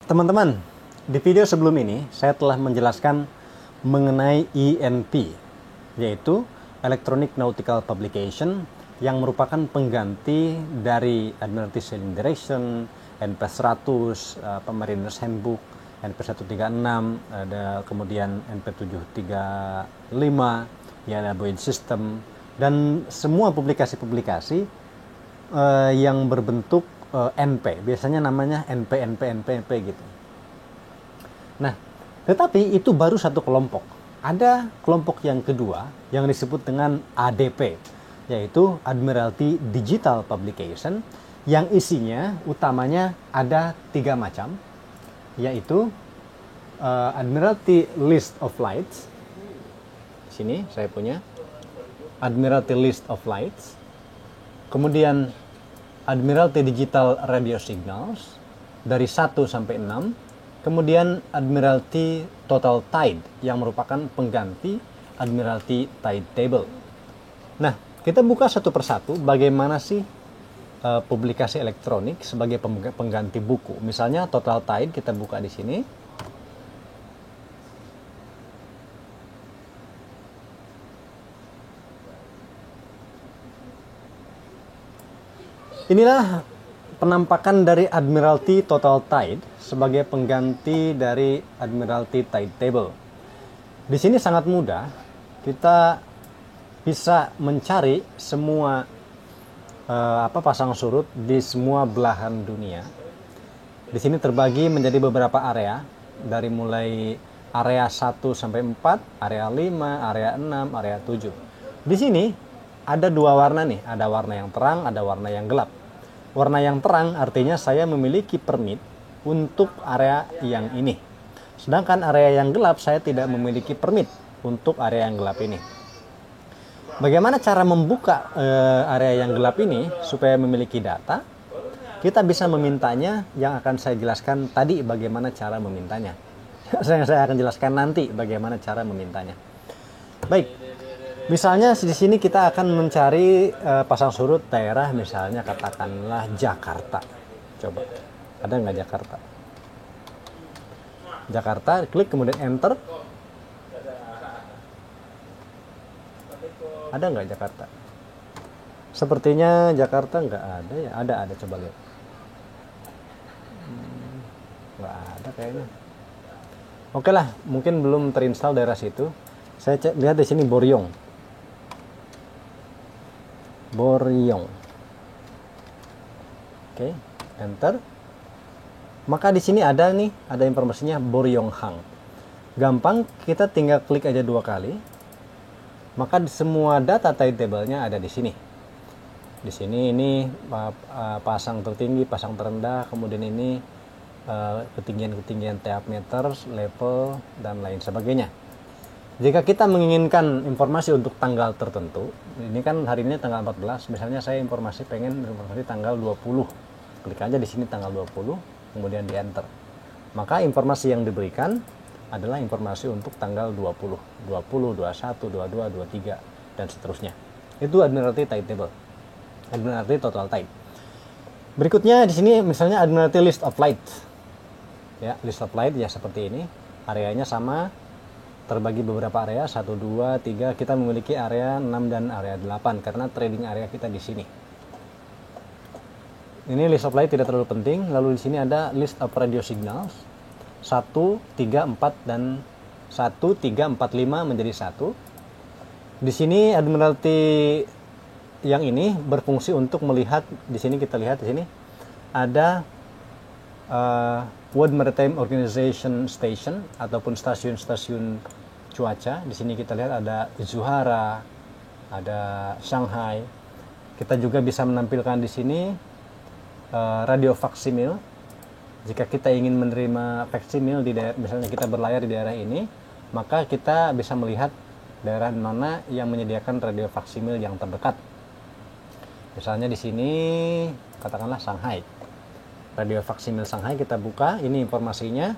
Teman-teman, di video sebelum ini saya telah menjelaskan mengenai ENP, yaitu Electronic Nautical Publication, yang merupakan pengganti dari Admiralty Sailing Direction, NP 100, Mariner's Handbook, NP 136, ada kemudian NP 735, ya ada Buoy System, dan semua publikasi-publikasi yang berbentuk NP, biasanya namanya NP gitu. Nah, tetapi itu baru satu kelompok. Ada kelompok yang kedua yang disebut dengan ADP, yaitu Admiralty Digital Publication, yang isinya utamanya ada 3 macam, yaitu Admiralty List of Flights. Sini saya punya Admiralty List of Flights. Kemudian Admiralty Digital Radio Signals dari 1 sampai 6. Kemudian Admiralty Total Tide yang merupakan pengganti Admiralty Tide Table. Nah, kita buka satu persatu bagaimana sih publikasi elektronik sebagai pengganti buku. Misalnya Total Tide kita buka di sini. Inilah penampakan dari Admiralty Total Tide sebagai pengganti dari Admiralty Tide Table. Di sini sangat mudah, kita bisa mencari semua pasang surut di semua belahan dunia. Di sini terbagi menjadi beberapa area, dari mulai area 1 sampai 4, area 5, area 6, area 7. Di sini ada 2 warna nih, ada warna yang terang, ada warna yang gelap. Warna yang terang artinya saya memiliki permit untuk area yang ini. Sedangkan area yang gelap saya tidak memiliki permit untuk area yang gelap ini. Bagaimana cara membuka area yang gelap ini supaya memiliki data? Kita bisa memintanya, yang akan saya jelaskan tadi bagaimana cara memintanya. Saya akan jelaskan nanti bagaimana cara memintanya. Baik. Misalnya di sini kita akan mencari pasang surut daerah, misalnya katakanlah Jakarta. Coba, ada nggak Jakarta? Jakarta, klik kemudian enter. Ada nggak Jakarta? Sepertinya Jakarta nggak ada ya. Ada, coba lihat. Nggak ada kayaknya. Oke lah, mungkin belum terinstall daerah situ. Saya lihat di sini Boryong. Oke, enter. Maka di sini ada informasinya Boryonghang. Gampang, kita tinggal klik aja 2 kali. Maka semua data tide table-nya ada di sini. Di sini ini pasang tertinggi, pasang terendah, kemudian ini ketinggian TAP meters, level, dan lain sebagainya. Jika kita menginginkan informasi untuk tanggal tertentu, ini kan hari ini tanggal 14, misalnya saya pengen informasi tanggal 20. Klik aja di sini tanggal 20, kemudian di enter. Maka informasi yang diberikan adalah informasi untuk tanggal 20, 21, 22, 23, dan seterusnya. Itu Admiralty Tide Table. Admiralty Total Tide. Berikutnya di sini misalnya Admiralty List of Flight. Ya, List of Flight ya seperti ini. Areanya sama, terbagi beberapa area, 1, 2, 3, kita memiliki area 6 dan area 8 karena trading area kita di sini. Ini list of flight tidak terlalu penting. Lalu di sini ada list of radio signals 1, 3, 4 dan 1, 3, 4, 5 menjadi 1. Di sini Admiralty yang ini berfungsi untuk melihat, di sini kita lihat di sini ada World Maritime Organization Station ataupun stasiun-stasiun cuaca. Di sini kita lihat ada Zuhara, ada Shanghai. Kita juga bisa menampilkan di sini radio faksimil. Jika kita ingin menerima faksimil di daerah, misalnya kita berlayar di daerah ini, maka kita bisa melihat daerah mana yang menyediakan radio faksimil yang terdekat. Misalnya di sini katakanlah Shanghai. Radio faksimil Shanghai kita buka, ini informasinya,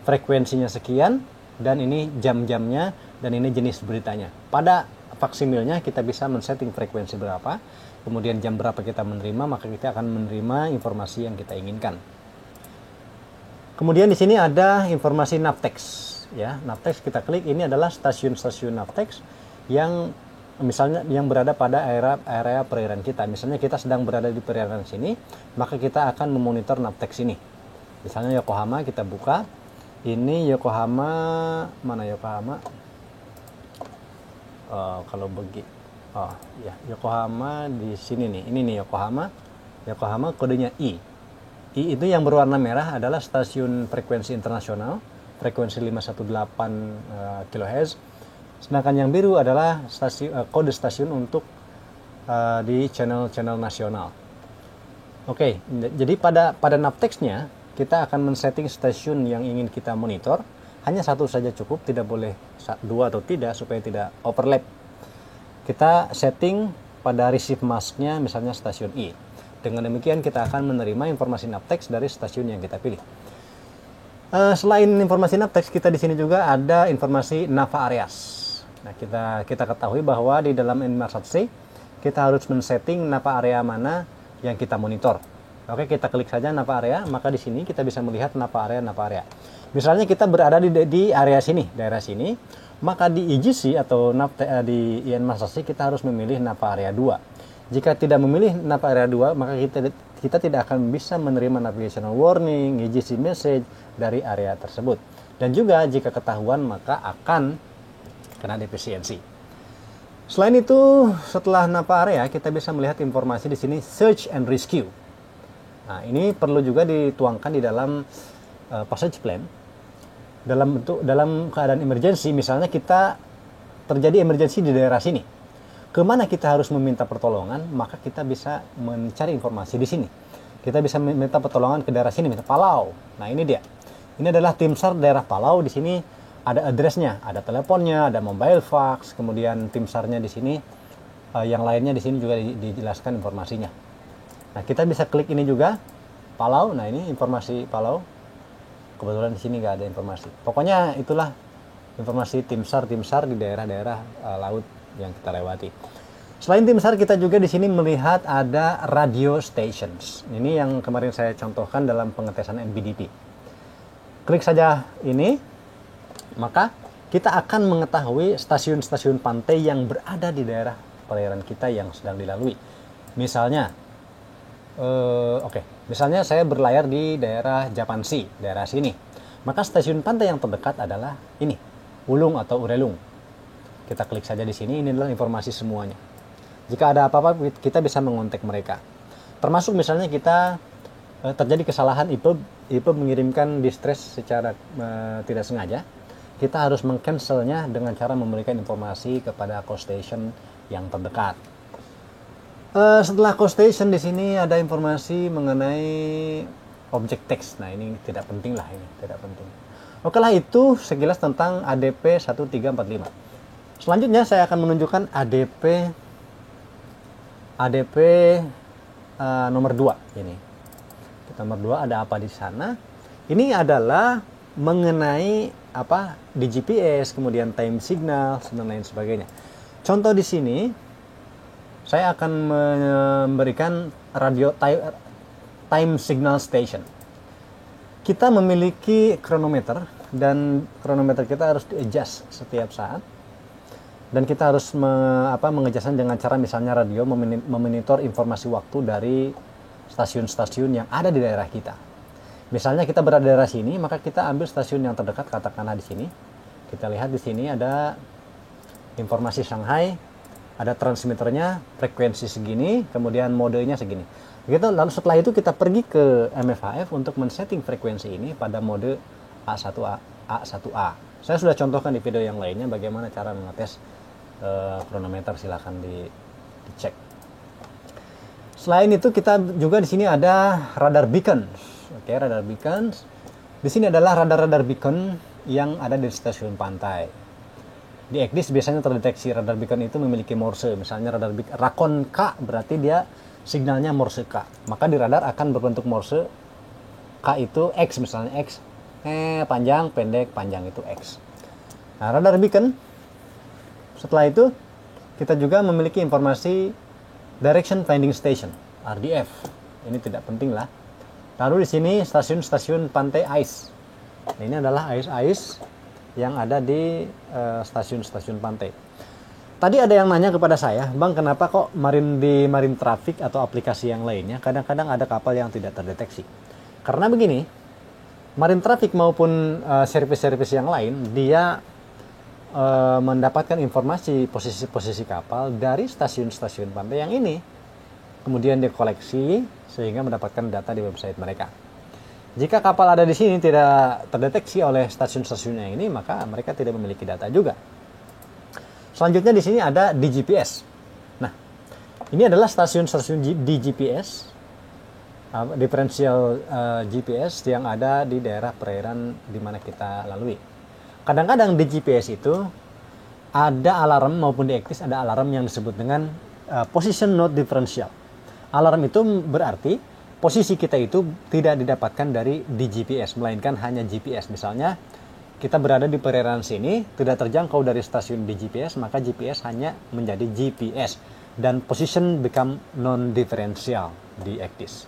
frekuensinya sekian, dan ini jam-jamnya, dan ini jenis beritanya. Pada faksimilnya kita bisa men-setting frekuensi berapa, kemudian jam berapa kita menerima, maka kita akan menerima informasi yang kita inginkan. Kemudian di sini ada informasi Navtex, ya. Navtex kita klik, ini adalah stasiun-stasiun Navtex yang misalnya yang berada pada area perairan kita. Misalnya kita sedang berada di perairan sini, maka kita akan memonitor Navtex ini. Misalnya Yokohama, kita buka. Ini Yokohama, mana Yokohama? Kalau begitu, ya Yokohama di sini nih. Ini nih Yokohama. Yokohama kodenya I. I itu yang berwarna merah adalah stasiun frekuensi internasional, frekuensi 518 kHz. Sedangkan yang biru adalah kode stasiun untuk di channel-channel nasional. Oke, jadi pada Navtex-nya kita akan men-setting stasiun yang ingin kita monitor. Hanya satu saja cukup, tidak boleh dua atau tidak supaya tidak overlap. Kita setting pada receive mask-nya misalnya stasiun I. Dengan demikian kita akan menerima informasi Navtex dari stasiun yang kita pilih. Selain informasi Navtex, kita di sini juga ada informasi Nava Areas. Nah, kita ketahui bahwa di dalam Inmarsat-C kita harus men-setting Nava area mana yang kita monitor. Oke, kita klik saja Nava area, maka di sini kita bisa melihat Nava area. Misalnya kita berada di area sini, daerah sini, maka di IGC atau di Inmarsat-C kita harus memilih Nava area 2. Jika tidak memilih Nava area 2, maka kita tidak akan bisa menerima navigational warning, IGC message dari area tersebut. Dan juga jika ketahuan maka akan kena defisiensi. Selain itu, setelah Nava area kita bisa melihat informasi di sini search and rescue. Nah, ini perlu juga dituangkan di dalam passage plan. Dalam keadaan emergency, misalnya kita terjadi emergency di daerah sini. Kemana kita harus meminta pertolongan, maka kita bisa mencari informasi di sini. Kita bisa meminta pertolongan ke daerah sini, misalnya Palau. Nah, ini dia. Ini adalah tim SAR daerah Palau. Di sini ada address-nya, ada teleponnya, ada mobile fax, kemudian tim SAR-nya di sini. Yang lainnya di sini juga dijelaskan informasinya. Nah, kita bisa klik ini juga, Palau. Nah, ini informasi Palau. Kebetulan di sini nggak ada informasi. Pokoknya itulah informasi tim SAR di daerah-daerah laut yang kita lewati. Selain tim SAR, kita juga di sini melihat ada radio stations. Ini yang kemarin saya contohkan dalam pengetesan NBDP. Klik saja ini, maka kita akan mengetahui stasiun-stasiun pantai yang berada di daerah perairan kita yang sedang dilalui. Misalnya, misalnya saya berlayar di daerah Japan Sea, daerah sini. Maka stasiun pantai yang terdekat adalah ini, Ulung atau Urelung. Kita klik saja di sini, ini adalah informasi semuanya. Jika ada apa-apa, kita bisa mengontak mereka. Termasuk misalnya kita terjadi kesalahan IPEB mengirimkan distress secara tidak sengaja. Kita harus meng-cancelnya dengan cara memberikan informasi kepada call station yang terdekat. Setelah call station di sini ada informasi mengenai objek teks. Nah, ini tidak penting lah, ini tidak penting. Oke lah, itu sekilas tentang ADP 1345. Selanjutnya saya akan menunjukkan ADP nomor 2 ini. Nomor 2 ada apa di sana? Ini adalah mengenai apa di GPS, kemudian time signal dan lain sebagainya. Contoh di sini saya akan memberikan radio time signal station. Kita memiliki kronometer dan kronometer kita harus di-adjust setiap saat. Dan kita harus mengejasnya dengan cara misalnya radio memonitor informasi waktu dari stasiun-stasiun yang ada di daerah kita. Misalnya kita berada di daerah sini, maka kita ambil stasiun yang terdekat, katakanlah di sini. Kita lihat di sini ada informasi Shanghai, ada transmitternya, frekuensi segini, kemudian modenya segini. Begitu, lalu setelah itu kita pergi ke MFHF untuk men-setting frekuensi ini pada mode A1A. Saya sudah contohkan di video yang lainnya bagaimana cara mengetes kronometer, silakan dicek. Selain itu kita juga di sini ada radar beacon. Oke, radar beacon. Di sini adalah radar-radar beacon yang ada di stasiun pantai. Di ECDIS biasanya terdeteksi radar beacon itu memiliki Morse. Misalnya radar beacon Rakon K berarti dia signalnya Morse K. Maka di radar akan berbentuk Morse K itu X, misalnya X panjang, pendek, panjang itu X. Nah, radar beacon. Setelah itu kita juga memiliki informasi Direction Finding Station, RDF. Ini tidak penting lah. Lalu di sini stasiun-stasiun pantai ice. Nah, ini adalah ais-ais yang ada di stasiun-stasiun pantai. Tadi ada yang nanya kepada saya, Bang, kenapa kok Marine Traffic atau aplikasi yang lainnya kadang-kadang ada kapal yang tidak terdeteksi? Karena begini, Marine Traffic maupun servis-servis yang lain, dia mendapatkan informasi posisi-posisi kapal dari stasiun-stasiun pantai yang ini. Kemudian dia koleksi sehingga mendapatkan data di website mereka. Jika kapal ada di sini tidak terdeteksi oleh stasiun-stasiun yang ini, maka mereka tidak memiliki data juga. Selanjutnya di sini ada DGPS. Nah, ini adalah stasiun-stasiun DGPS, differential GPS yang ada di daerah perairan di mana kita lalui. Kadang-kadang di GPS itu ada alarm maupun di ECDIS ada alarm yang disebut dengan position not differential. Alarm itu berarti posisi kita itu tidak didapatkan dari DGPS, melainkan hanya GPS. Misalnya kita berada di perairan sini, tidak terjangkau dari stasiun di GPS, maka GPS hanya menjadi GPS dan position become non-differential di ECDIS.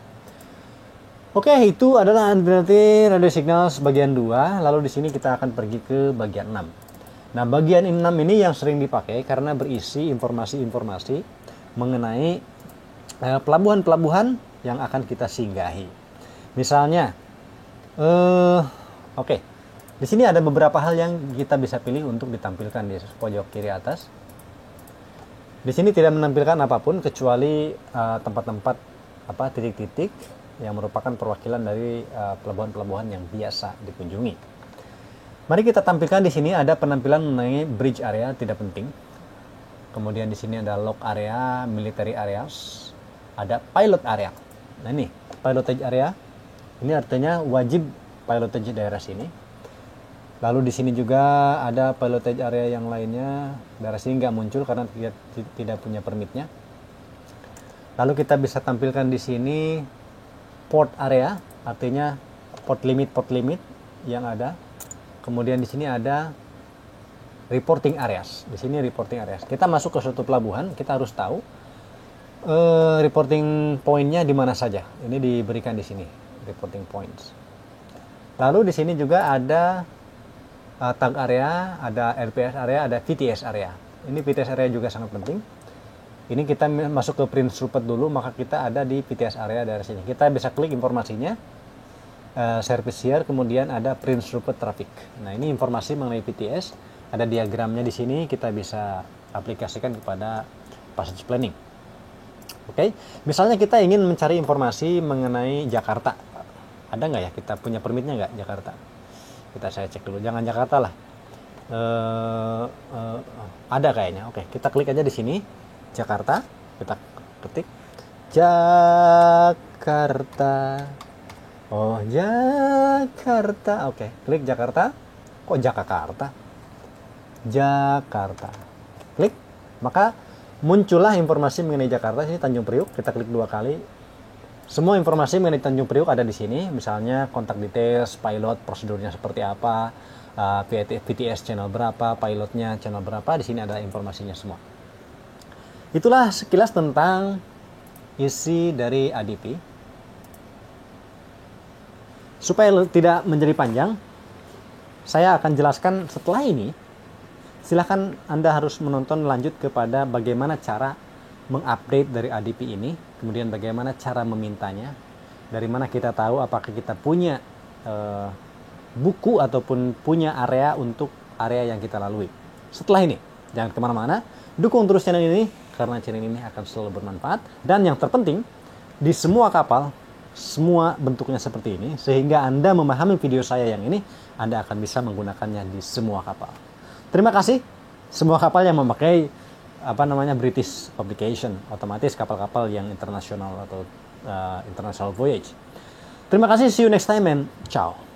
Oke, itu adalah berarti radio signal bagian 2. Lalu di sini kita akan pergi ke bagian 6. Nah, bagian 6 ini yang sering dipakai karena berisi informasi-informasi mengenai pelabuhan-pelabuhan yang akan kita singgahi. Misalnya, di sini ada beberapa hal yang kita bisa pilih untuk ditampilkan di pojok kiri atas. Di sini tidak menampilkan apapun kecuali tempat-tempat titik-titik yang merupakan perwakilan dari pelabuhan-pelabuhan yang biasa dikunjungi. Mari kita tampilkan di sini ada penampilan mengenai bridge area tidak penting. Kemudian di sini ada log area, military areas, ada pilot area. Nah ini pilotage area. Ini artinya wajib pilotage daerah sini. Lalu di sini juga ada pilotage area yang lainnya, daerah sini nggak muncul karena tidak punya permitnya. Lalu kita bisa tampilkan di sini port area, artinya port limit yang ada. Kemudian di sini ada reporting areas. Di sini reporting areas. Kita masuk ke suatu pelabuhan, kita harus tahu reporting point-nya di mana saja. Ini diberikan di sini, reporting points. Lalu di sini juga ada tag area, ada RPS area, ada VTS area. Ini VTS area juga sangat penting. Ini kita masuk ke print snippet dulu, maka kita ada di VTS area dari sini. Kita bisa klik informasinya, service here, kemudian ada print snippet traffic. Nah, ini informasi mengenai VTS, ada diagramnya di sini, kita bisa aplikasikan kepada passage planning. Oke, misalnya kita ingin mencari informasi mengenai Jakarta. Ada nggak ya, kita punya permitnya nggak Jakarta? Saya cek dulu, jangan Jakarta lah. Ada kayaknya. Oke, kita klik aja di sini Jakarta, kita ketik Jakarta. Oh, Jakarta. Oke, klik Jakarta. Kok Jakarta? Jakarta. Klik, maka muncullah informasi mengenai Jakarta. Sini Tanjung Priuk, kita klik 2 kali. Semua informasi mengenai Tanjung Priuk ada di sini, misalnya kontak details, pilot, prosedurnya seperti apa, VTS channel berapa, pilotnya channel berapa, di sini ada informasinya semua. Itulah sekilas tentang isi dari ADP. Supaya tidak menjadi panjang, saya akan jelaskan setelah ini. Silahkan Anda harus menonton lanjut kepada bagaimana cara mengupdate dari ADP ini, kemudian bagaimana cara memintanya, dari mana kita tahu apakah kita punya buku ataupun punya area untuk area yang kita lalui. Setelah ini, jangan kemana-mana, dukung terus channel ini, karena channel ini akan selalu bermanfaat, dan yang terpenting, di semua kapal, semua bentuknya seperti ini, sehingga Anda memahami video saya yang ini, Anda akan bisa menggunakannya di semua kapal. Terima kasih, semua kapal yang memakai British publication, otomatis kapal-kapal yang internasional atau international voyage. Terima kasih, see you next time and ciao.